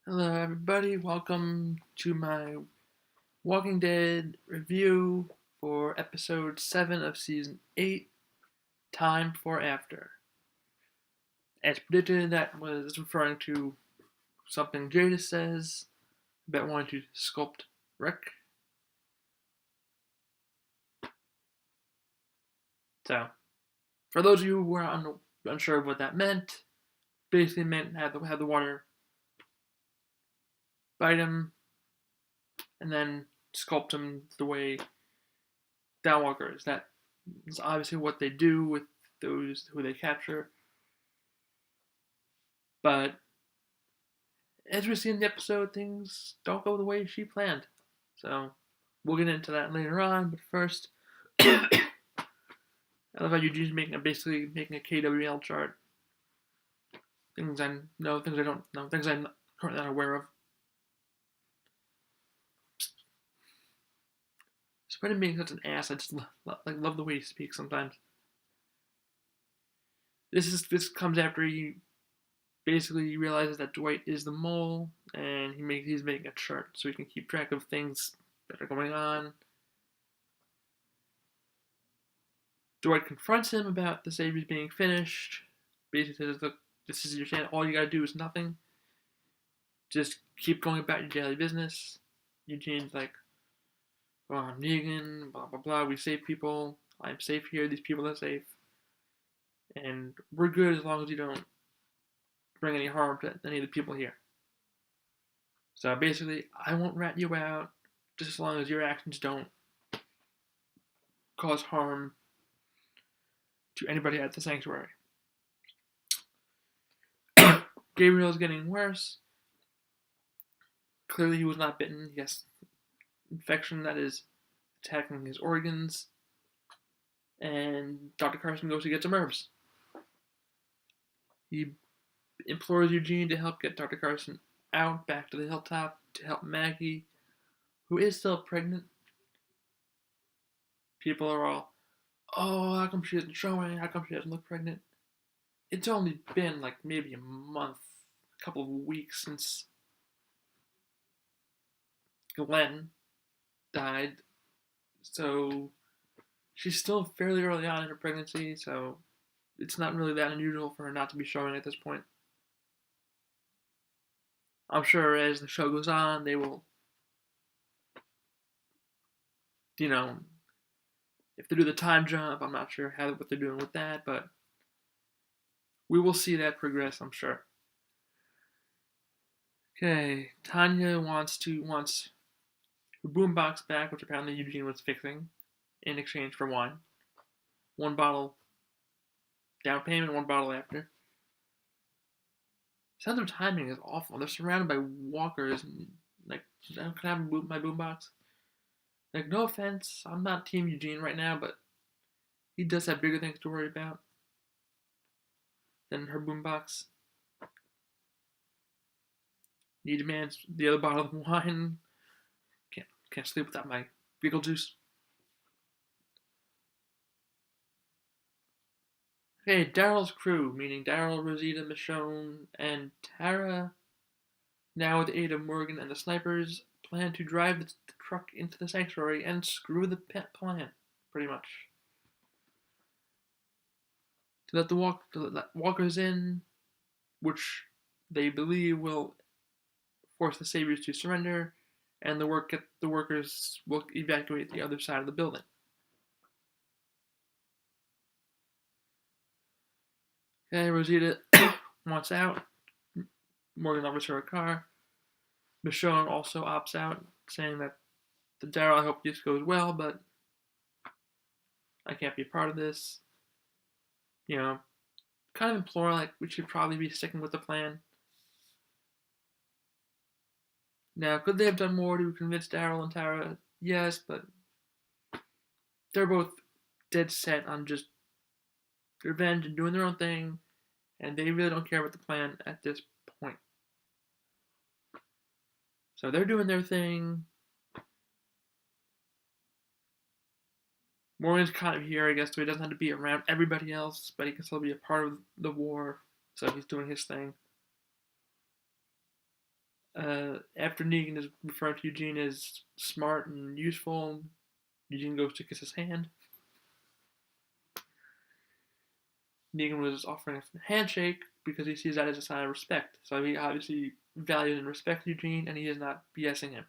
Hello, everybody. Welcome to my Walking Dead review for episode 7 of season 8, Time for After. As predicted, that was referring to something Jadis says about wanting to sculpt Rick. So, for those of you who are unsure of what that meant, basically meant have the water bite him and then sculpt him the way Downwalker is. That is obviously what they do with those who they capture. But as we see in the episode, things don't go the way she planned. So we'll get into that later on. But first, I love how Eugene's basically making a KWL chart. Things I know, things I don't know, things I'm currently not aware of. Despite him being such an ass, I just love the way he speaks sometimes. This comes after he basically realizes that Dwight is the mole, and he's making a chart so he can keep track of things that are going on. Dwight confronts him about the Saviors being finished. Basically says, look, this is your chance. All you gotta do is nothing. Just keep going about your daily business. Eugene's like, oh, I'm Negan, blah, blah, blah. We save people. I'm safe here. These people are safe. And we're good as long as you don't bring any harm to any of the people here. So basically, I won't rat you out just as long as your actions don't cause harm to anybody at the sanctuary. Gabriel's getting worse. Clearly, he was not bitten. He has infection that is attacking his organs. And Dr. Carson goes to get some herbs. He implores Eugene to help get Dr. Carson out back to the hilltop to help Maggie, who is still pregnant. People are all, oh, how come she isn't showing? How come she doesn't look pregnant? It's only been like maybe a month, a couple of weeks since Glenn died. So she's still fairly early on in her pregnancy, so it's not really that unusual for her not to be showing at this point. I'm sure as the show goes on, they will, if they do the time jump, I'm not sure what they're doing with that, but we will see that progress, I'm sure. Okay, Tanya wants her boombox back, which apparently Eugene was fixing, in exchange for wine. 1 bottle down payment, 1 bottle after. Sounds of timing is awful. They're surrounded by walkers, and like, can I have my boombox? Like, no offense, I'm not Team Eugene right now, but he does have bigger things to worry about than her boombox. He demands the other bottle of wine. Can't sleep without my pickle juice. Okay, Daryl's crew, meaning Daryl, Rosita, Michonne, and Tara, now with the aid of Morgan and the snipers, plan to drive the truck into the sanctuary and screw the plan, pretty much. To let the walkers in, which they believe will force the Saviors to surrender, and the workers will evacuate the other side of the building. Okay, Rosita wants out. Morgan offers her a car. Michonne also opts out, saying that the Daryl, I hope this goes well, but I can't be a part of this. Kind of implore like we should probably be sticking with the plan. Now, could they have done more to convince Daryl and Tara? Yes, but they're both dead set on just revenge and doing their own thing, and they really don't care about the plan at this point. So they're doing their thing. Morgan's kind of here, I guess, so he doesn't have to be around everybody else, but he can still be a part of the war, so he's doing his thing. After Negan is referring to Eugene as smart and useful, Eugene goes to kiss his hand. Negan was offering a handshake because he sees that as a sign of respect. So he obviously values and respects Eugene, and he is not BSing him.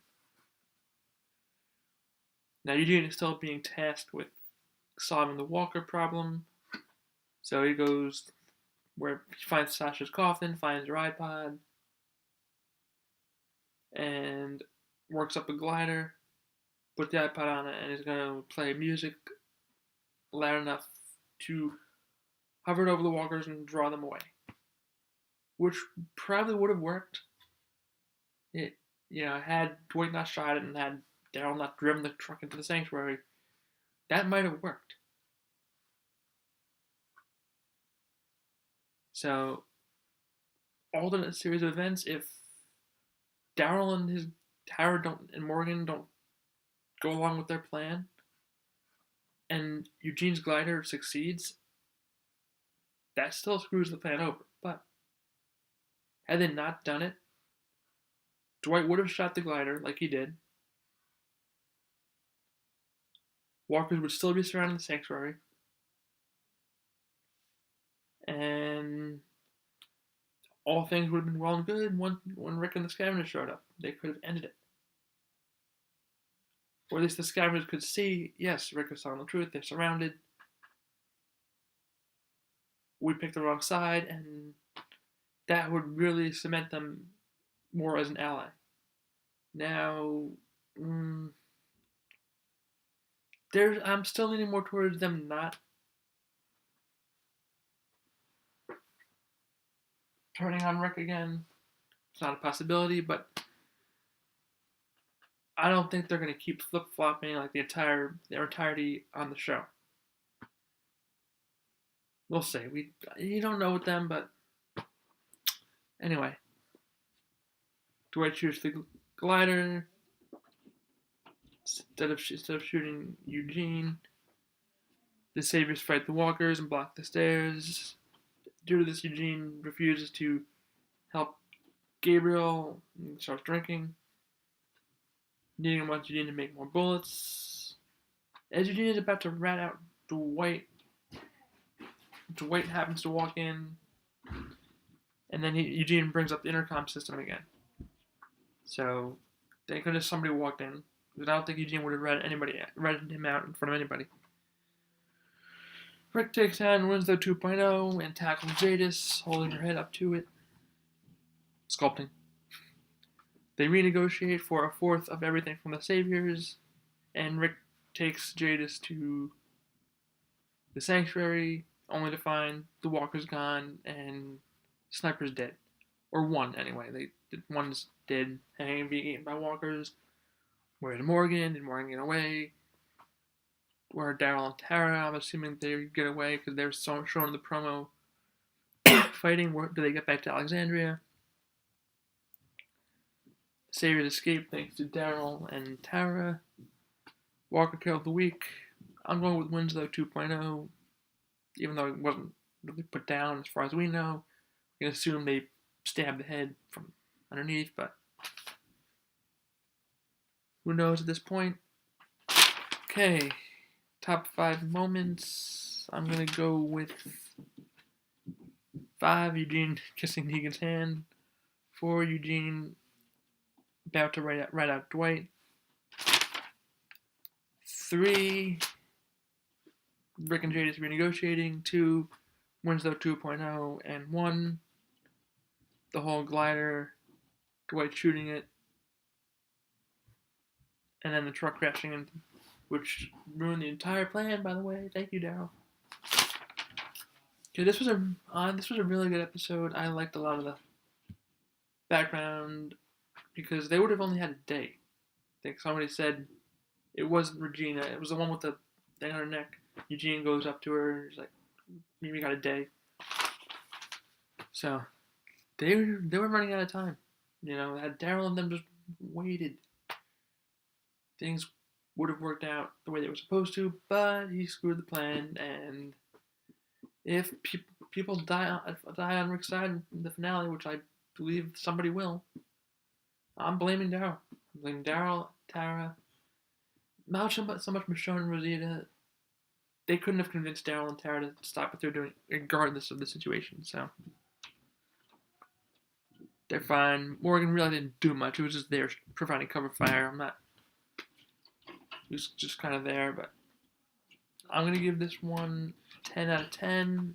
Now Eugene is still being tasked with solving the Walker problem. So he goes where he finds Sasha's coffin, finds her iPod, and works up a glider, puts the iPod on it, and is going to play music loud enough to hover over the walkers and draw them away. Which probably would have worked. Had Dwight not shot it and had Daryl not driven the truck into the sanctuary, that might have worked. So, alternate series of events, if Daryl and his Tara and Morgan don't go along with their plan, and Eugene's glider succeeds, that still screws the plan over. But had they not done it, Dwight would have shot the glider like he did. Walkers would still be surrounding the sanctuary. And all things would have been well and good when Rick and the scavengers showed up. They could have ended it. Or at least the scavengers could see, yes, Rick is telling the truth, they're surrounded. We picked the wrong side, and that would really cement them more as an ally. Now, I'm still leaning more towards them not turning on Rick again. It's not a possibility, but I don't think they're going to keep flip-flopping like their entirety on the show. We'll see. You don't know with them, but anyway. Dwight shoots the glider instead of shooting Eugene. The Saviors fight the walkers and block the stairs. Due to this, Eugene refuses to help Gabriel and starts drinking. Negan wants Eugene to make more bullets. As Eugene is about to rat out Dwight happens to walk in, and then Eugene brings up the intercom system again. So, thank goodness somebody walked in, because I don't think Eugene would have ratted him out in front of anybody. Rick takes down Winslow 2.0 and tackles Jadis, holding her head up to it. Sculpting. They renegotiate for a fourth of everything from the Saviors, and Rick takes Jadis to the sanctuary, only to find the walker's gone and Sniper's dead. Or one, anyway. One's dead, hanging, being eaten by walkers. Where's Morgan? Did Morgan get away? Where are Daryl and Tara? I'm assuming they get away because they're shown in the promo fighting. Where do they get back to Alexandria? Saviors escape thanks to Daryl and Tara. Walker Kill of the Week. I'm going with Winslow 2.0, even though it wasn't really put down as far as we know. We can assume they stabbed the head from underneath, but who knows at this point? Okay, top 5 moments. I'm going to go with 5, Eugene kissing Negan's hand. 4, Eugene about to write out Dwight. 3, Rick and Jadis renegotiating. 2, Winslow 2.0. And 1, the whole glider, Dwight shooting it, and then the truck crashing into, which ruined the entire plan, by the way. Thank you, Daryl. Okay, this was a really good episode. I liked a lot of the background because they would have only had a day. I think somebody said it wasn't Regina. It was the one with the thing on her neck. Eugene goes up to her and he's like, "We got a day." So they were running out of time. Had Daryl and them just waited, things would have worked out the way they were supposed to, but he screwed the plan, and if people die on Rick's side in the finale, which I believe somebody will, I'm blaming Daryl. I'm blaming Daryl, Tara, not so much Michonne and Rosita. They couldn't have convinced Daryl and Tara to stop what they're doing, regardless of the situation. So they're fine. Morgan really didn't do much. He was just there providing cover fire. He was just kind of there, but I'm gonna give this one 10 out of 10,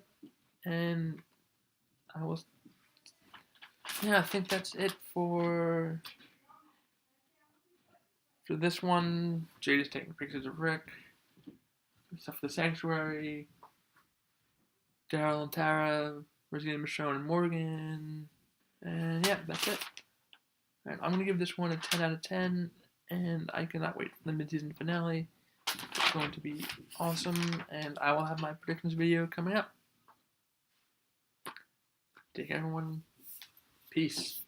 and I think that's it for this one. Jade is taking pictures of Rick. Stuff for the sanctuary. Daryl and Tara, Rosita, Michonne, and Morgan. And yeah, that's it. Alright, I'm gonna give this one a 10 out of 10, and I cannot wait for the mid-season finale. It's going to be awesome, and I will have my predictions video coming up. Take care, everyone. Peace.